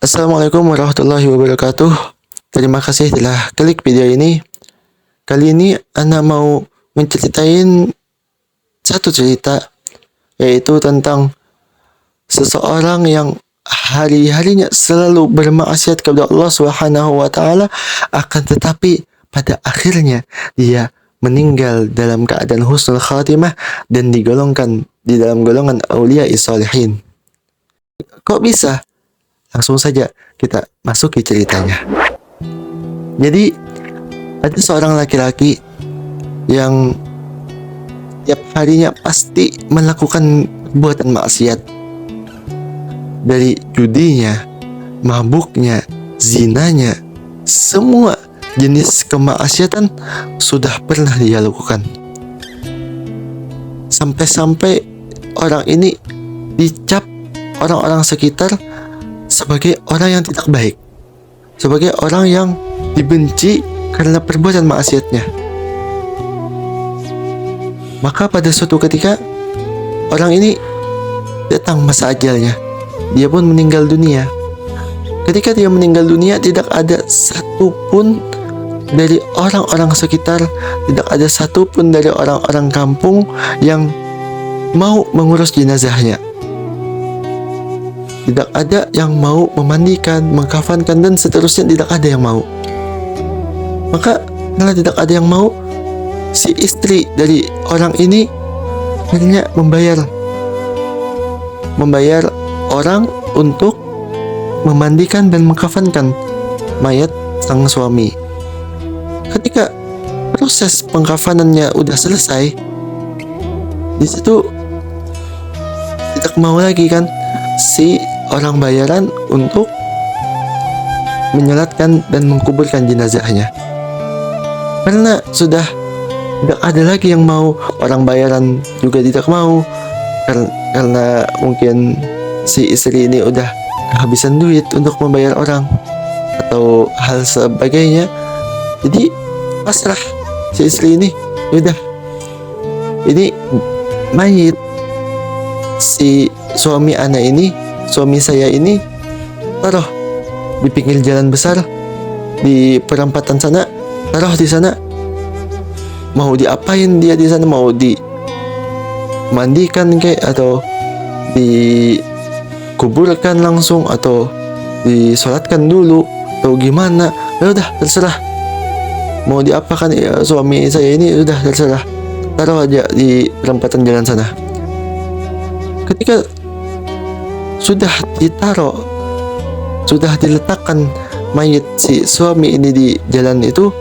Assalamualaikum warahmatullahi wabarakatuh. Terima kasih telah klik video ini. Kali ini Ana mau menceritain satu cerita, yaitu tentang seseorang yang hari-harinya selalu bermaksiat kepada Allah Subhanahu wa taala, akan tetapi pada akhirnya dia meninggal dalam keadaan husnul khatimah dan digolongkan di dalam golongan aulia sholihin. Kok bisa? Langsung saja kita masuki ceritanya. Jadi ada seorang laki-laki yang tiap harinya pasti melakukan perbuatan maksiat. Dari judinya, mabuknya, zinanya, semua jenis kemaksiatan sudah pernah dia lakukan. Sampai-sampai orang ini dicap orang-orang sekitar sebagai orang yang tidak baik, sebagai orang yang dibenci karena perbuatan maksiatnya. Maka pada suatu ketika orang ini datang masa ajalnya, dia pun meninggal dunia. Ketika dia meninggal dunia, tidak ada satupun dari orang-orang sekitar, tidak ada satupun dari orang-orang kampung yang mau mengurus jenazahnya. Tidak ada yang mau memandikan, mengkafankan, dan seterusnya, tidak ada yang mau. Maka karena tidak ada yang mau, si istri dari orang ini akhirnya membayar orang untuk memandikan dan mengkafankan mayat sang suami. Ketika proses pengkafanannya udah selesai, di situ tidak mau lagi kan si orang bayaran untuk menyolatkan dan mengkuburkan jenazahnya, karena sudah tidak ada lagi yang mau. Orang bayaran juga tidak mau karena mungkin si istri ini udah kehabisan duit untuk membayar orang atau hal sebagainya. Jadi pasrah si istri ini, udah ini mayit si suami anak ini, suami saya ini, taruh di pinggir jalan besar di perempatan sana, taruh di sana. Mau diapain dia di sana? Mau dimandikan kayak, atau dikuburkan langsung, atau disolatkan dulu, atau gimana? Ya udah terserah. Mau diapakan ya suami saya ini, udah terserah. Taruh aja di perempatan jalan sana. Ketika sudah ditaruh, sudah diletakkan mayit si suami ini di jalan itu,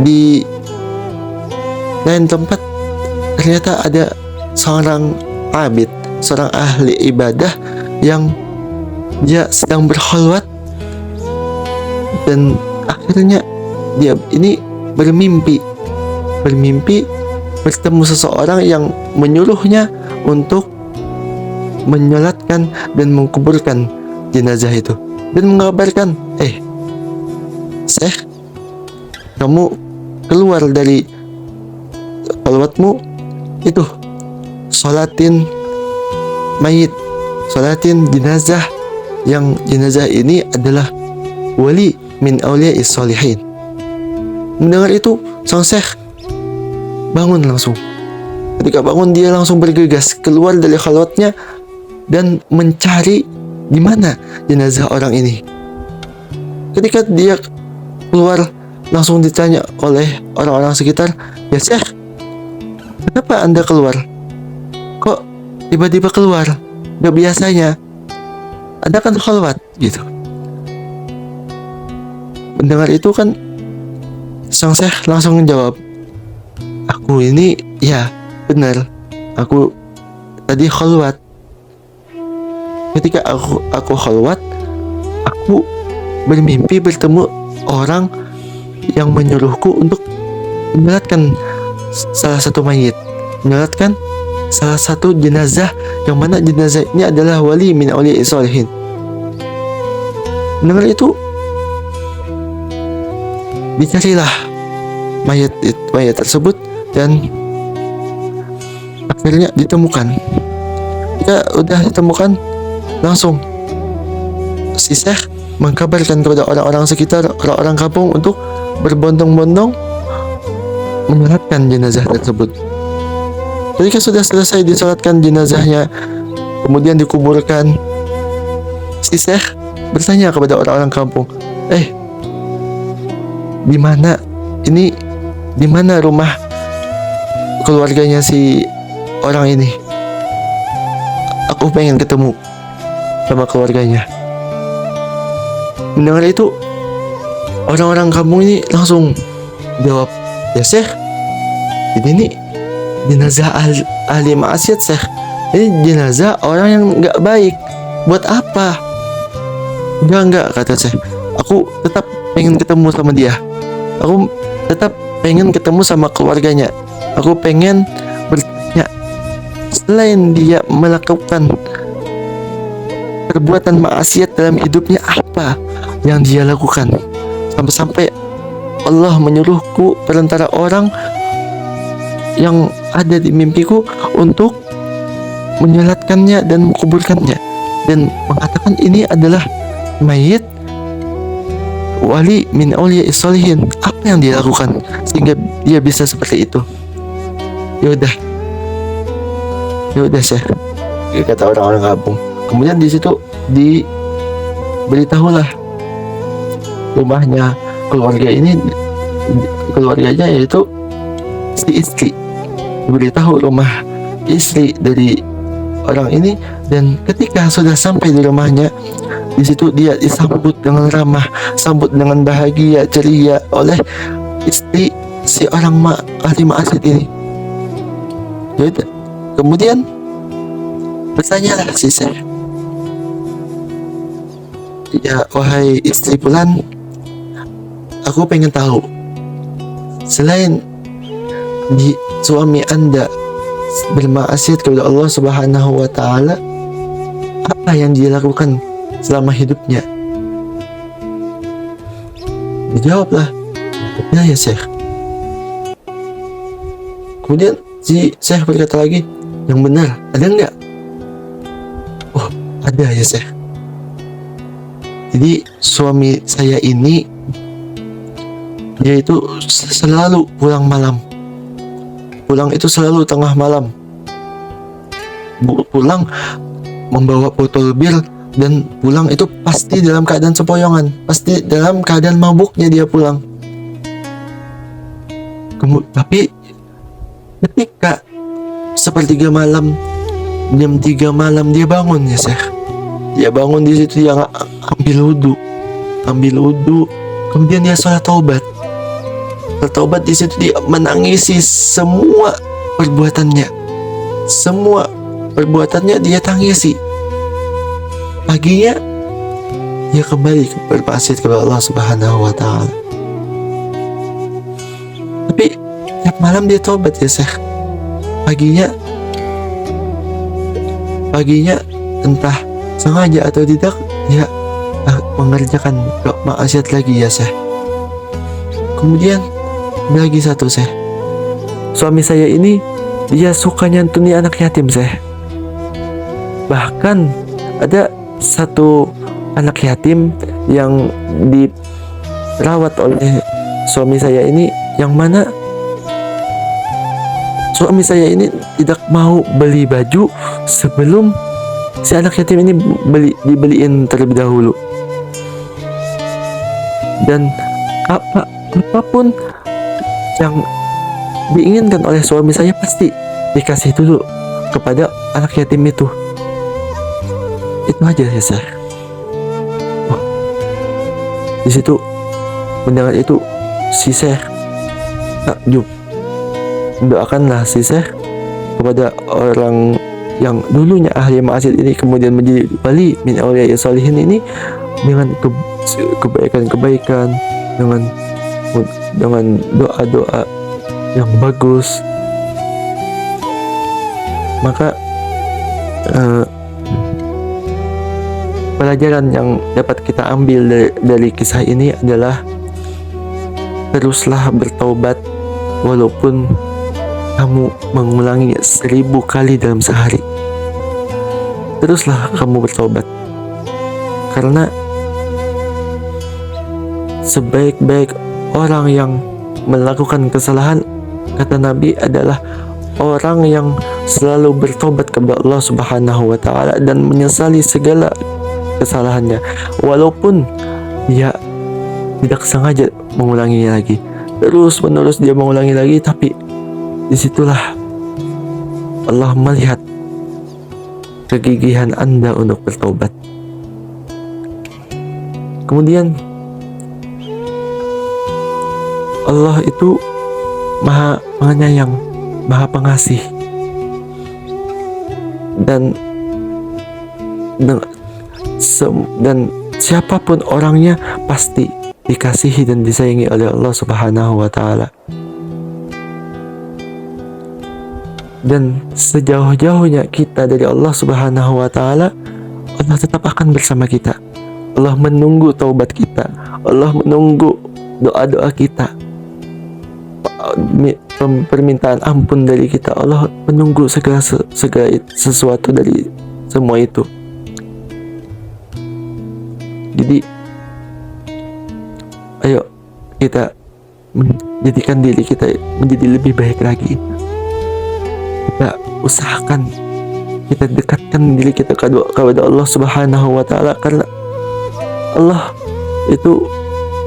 di lain tempat ternyata ada seorang abid, seorang ahli ibadah yang dia sedang berkhalwat, dan akhirnya dia ini bermimpi bertemu seseorang yang menyuruhnya untuk menyolatkan dan mengkuburkan jenazah itu, dan mengabarkan, Syekh, kamu keluar dari khalwatmu itu, sholatin mayit, sholatin jenazah, yang jenazah ini adalah wali min aulia sholihin. Mendengar itu, sang syekh bangun langsung. Ketika bangun, dia langsung bergegas keluar dari khalwatnya dan mencari di mana jenazah orang ini. Ketika dia keluar, langsung ditanya oleh orang-orang sekitar, "Ya Syekh, kenapa Anda keluar? Kok tiba-tiba keluar? Gak biasanya. Anda kan khalwat," gitu. Mendengar itu kan, sang Syekh langsung menjawab, "Aku ini, ya benar, aku tadi khalwat. Ketika aku khalwat, aku bermimpi bertemu orang yang menyuruhku untuk menyolatkan salah satu mayit, menyolatkan salah satu jenazah, yang mana jenazah ini adalah wali min aulia sholihin." Mendengar itu, dicarilah mayat tersebut dan akhirnya ditemukan. Ketika udah ditemukan, langsung si Syekh mengkabarkan kepada orang-orang sekitar, orang-orang kampung untuk berbondong-bondong menyolatkan jenazah tersebut. Ketika sudah selesai disolatkan jenazahnya, kemudian dikuburkan, si Syekh bertanya kepada orang-orang kampung, di mana ini, di mana rumah keluarganya si orang ini? Aku pengen ketemu sama keluarganya. Mendengar itu, orang-orang kampung ini langsung jawab, ya Syekh, ini jenazah ahli maksiat Syekh. Ini jenazah orang yang nggak baik. Buat apa? Enggak, kata Syekh. Aku tetap pengen ketemu sama dia. Aku tetap pengen ketemu sama keluarganya. Aku pengen bertanya, selain dia melakukan perbuatan maksiat dalam hidupnya, apa yang dia lakukan? Sampai-sampai Allah menyuruhku perantara orang yang ada di mimpiku untuk menyolatkannya dan menguburkannya, dan mengatakan ini adalah mayit wali min auliya sholihin. Apa yang dia lakukan sehingga dia bisa seperti itu? Ya udah Syekh, kata orang-orang kampung. Kemudian di situ diberitahulah rumahnya keluarganya yaitu si istri. Diberitahu rumah istri dari orang ini, dan ketika sudah sampai di rumahnya, di situ dia disambut dengan ramah, sambut dengan bahagia, ceria oleh istri si orang ahli maksiat ini. Jadi, kemudian bertanyalah si Syekh, ya wahai istri Fulan, aku pengen tahu, selain di suami Anda bermaksiat kepada Allah Subhanahu wa Ta'ala, apa yang dia lakukan selama hidupnya? Dijawablah, ya Syekh. Kemudian si Syekh berkata lagi, yang benar, ada enggak? Oh, ada ya Syekh. Jadi suami saya ini, dia itu selalu pulang malam. Pulang itu selalu tengah malam. Pulang membawa botol bir, dan pulang itu pasti dalam keadaan sempoyongan, pasti dalam keadaan mabuknya dia pulang. Tapi ketika sepertiga malam, jam 3 malam dia bangun ya Syekh. Dia bangun di situ, dia ambil wudhu, kemudian dia sholat taubat. Bertobat di situ, dia menangisi semua perbuatannya. Semua perbuatannya dia tangisi. Paginya dia kembali bermaksiat kepada Allah Subhanahu wa Ta'ala. Tapi tiap malam dia tobat ya Syekh. Paginya entah sengaja atau tidak, dia mengerjakan maksiat lagi ya Syekh. Kemudian lagi satu Syekh, suami saya ini dia suka nyantuni anak yatim Syekh. Bahkan ada satu anak yatim yang dirawat oleh suami saya ini, yang mana suami saya ini tidak mau beli baju sebelum si anak yatim ini dibeliin terlebih dahulu. Dan apapun yang diinginkan oleh suami saya pasti dikasih dulu kepada anak yatim itu. Itu aja ya Syekh. Di situ mendengar itu, si Syekh takjub. Doakanlah si Syekh kepada orang yang dulunya ahli maksiat ini kemudian menjadi wali min auliya sholihin ini, dengan kebaikan-kebaikan, dengan doa-doa yang bagus. Maka pelajaran yang dapat kita ambil dari kisah ini adalah teruslah bertaubat walaupun kamu mengulangi 1000 kali dalam sehari. Teruslah kamu bertobat, karena sebaik-baik orang yang melakukan kesalahan, kata Nabi, adalah orang yang selalu bertobat kepada Allah Subhanahu wa taala dan menyesali segala kesalahannya, walaupun dia tidak sengaja mengulanginya lagi. Terus menerus dia mengulangi lagi, tapi disitulah Allah melihat kegigihan Anda untuk bertobat. Kemudian Allah itu Maha Penyayang, Maha Pengasih, dan siapapun orangnya pasti dikasihi dan disayangi oleh Allah Subhanahu wa taala. Dan sejauh-jauhnya kita dari Allah Subhanahu wa taala, Allah tetap akan bersama kita. Allah menunggu taubat kita. Allah menunggu doa-doa kita, permintaan ampun dari kita. Allah menunggu segala sesuatu dari semua itu. Jadi ayo kita menjadikan diri kita menjadi lebih baik lagi. Kita usahakan, kita dekatkan diri kita kepada Allah Subhanahu wa taala, karena Allah itu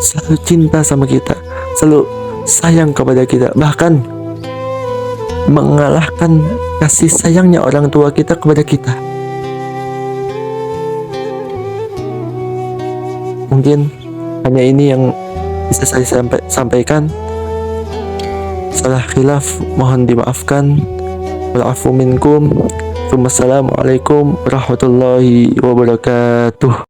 selalu cinta sama kita, selalu sayang kepada kita, bahkan mengalahkan kasih sayangnya orang tua kita kepada kita. Mungkin hanya ini yang bisa saya sampaikan. Salah khilaf mohon dimaafkan. Wal afu minkum. Wassalamualaikum warahmatullahi wabarakatuh.